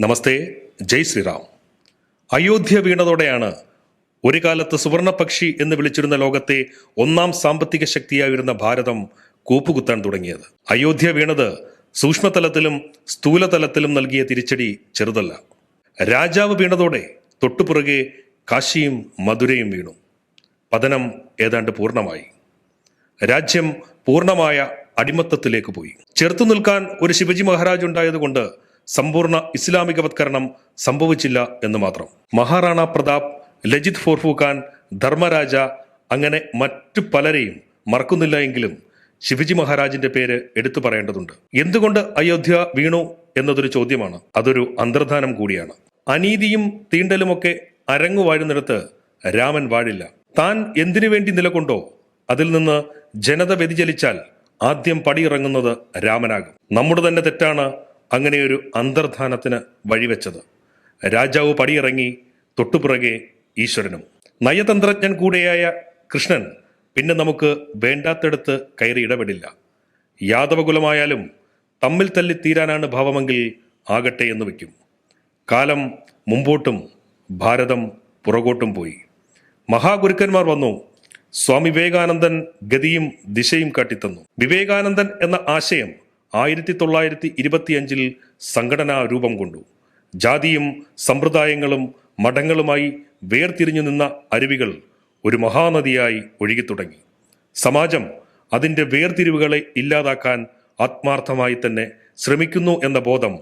നമസ്തേ, ജയ് ശ്രീറാം. അയോധ്യ വീണതോടെയാണ് ഒരു കാലത്ത് സുവർണപക്ഷി എന്ന് വിളിച്ചിരുന്ന ലോകത്തെ ഒന്നാം സാമ്പത്തിക ശക്തിയായിരുന്ന ഭാരതം കൂപ്പുകുത്താൻ തുടങ്ങിയത്. അയോധ്യ വീണത് സൂക്ഷ്മതലത്തിലും സ്ഥൂലതലത്തിലും നൽകിയ തിരിച്ചടി ചെറുതല്ല. രാജാവ് വീണതോടെ തൊട്ടുപുറകെ കാശിയും മധുരയും വീണു. പതനം ഏതാണ്ട് പൂർണ്ണമായി. രാജ്യം പൂർണ്ണമായ അടിമത്തത്തിലേക്ക് പോയി. ചെറുത്തു നിൽക്കാൻ ഒരു ശിവജി മഹാരാജ് ഉണ്ടായതുകൊണ്ട് സമ്പൂർണ്ണ ഇസ്ലാമികവത്കരണം സംഭവിച്ചില്ല എന്ന് മാത്രം. മഹാറാണ പ്രതാപ്, ലജിത് ഫോർഫുഖാൻ, ധർമ്മരാജ അങ്ങനെ മറ്റു പലരെയും മറക്കുന്നില്ല എങ്കിലും ശിവജി മഹാരാജിന്റെ പേര് എടുത്തു പറയേണ്ടതുണ്ട്. എന്തുകൊണ്ട് അയോധ്യ വീണു എന്നതൊരു ചോദ്യമാണ്. അതൊരു അന്തർധാനം കൂടിയാണ്. അനീതിയും തീണ്ടലുമൊക്കെ അരങ്ങുവാഴുന്നിടത്ത് രാമൻ വാഴില്ല. താൻ എന്തിനു വേണ്ടി നിലകൊണ്ടോ അതിൽ നിന്ന് ജനത വ്യതിചലിച്ചാൽ ആദ്യം പടിയിറങ്ങുന്നത് രാമനാകും. നമ്മുടെ തന്നെ തെറ്റാണ് അങ്ങനെയൊരു അന്തർധാനത്തിന് വഴിവെച്ചത്. രാജാവ് പടിയിറങ്ങി, തൊട്ടുപിറകെ ഈശ്വരനും. നയതന്ത്രജ്ഞൻ കൂടെയായ കൃഷ്ണൻ പിന്നെ നമുക്ക് വേണ്ടാത്തടുത്ത് കയറി ഇടപെടില്ല. യാദവകുലമായാലും തമ്മിൽ തല്ലി തീരാനാണ് ഭാവമെങ്കിൽ ആകട്ടെ എന്ന് വയ്ക്കും. കാലം മുമ്പോട്ടും ഭാരതം പുറകോട്ടും പോയി. മഹാഗുരുക്കന്മാർ വന്നു. സ്വാമി വിവേകാനന്ദൻ ഗതിയും ദിശയും കാട്ടിത്തന്നു. വിവേകാനന്ദൻ എന്ന ആശയം 1925 സംഘടനാ രൂപം കൊണ്ടു. ജാതിയും സമ്പ്രദായങ്ങളും മഠങ്ങളുമായി വേർതിരിഞ്ഞു നിന്ന അരുവികൾ ഒരു മഹാനദിയായി ഒഴുകിത്തുടങ്ങി. സമാജം അതിൻ്റെ വേർതിരിവുകളെ ഇല്ലാതാക്കാൻ ആത്മാർത്ഥമായി തന്നെ ശ്രമിക്കുന്നു എന്ന ബോധം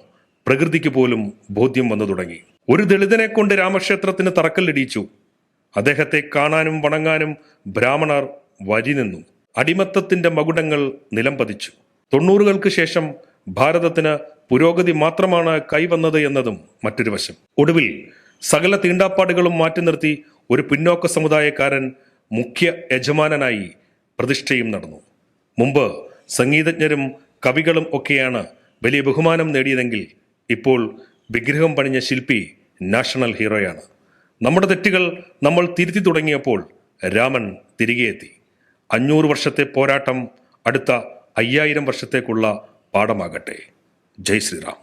പ്രകൃതിക്ക് പോലും ബോധ്യം വന്നു തുടങ്ങി. ഒരു ദളിതനെ കൊണ്ട് രാമക്ഷേത്രത്തിന് തറക്കല്ലിടിച്ചു. അദ്ദേഹത്തെ കാണാനും വണങ്ങാനും ബ്രാഹ്മണർ വരി നിന്നു. അടിമത്തത്തിന്റെ മകുടങ്ങൾ നിലം പതിച്ചു. 90-കൾക്ക് ശേഷം ഭാരതത്തിന് പുരോഗതി മാത്രമാണ് കൈവന്നത് എന്നതും മറ്റൊരു വശം. ഒടുവിൽ സകല തീണ്ടാപ്പാടുകളും മാറ്റി നിർത്തി ഒരു പിന്നോക്ക സമുദായക്കാരൻ മുഖ്യ യജമാനനായി പ്രതിഷ്ഠയും നടന്നു. മുമ്പ് സംഗീതജ്ഞരും കവികളും ഒക്കെയാണ് വലിയ ബഹുമാനം നേടിയതെങ്കിൽ ഇപ്പോൾ വിഗ്രഹം പണിഞ്ഞ ശില്പി നാഷണൽ ഹീറോയാണ്. നമ്മുടെ തെറ്റുകൾ നമ്മൾ തിരുത്തി തുടങ്ങിയപ്പോൾ രാമൻ തിരികെ എത്തി. 500 വർഷത്തെ പോരാട്ടം അടുത്ത 5000 വർഷത്തേക്കുള്ള പാഠമാകട്ടെ. ജയ് ശ്രീറാം.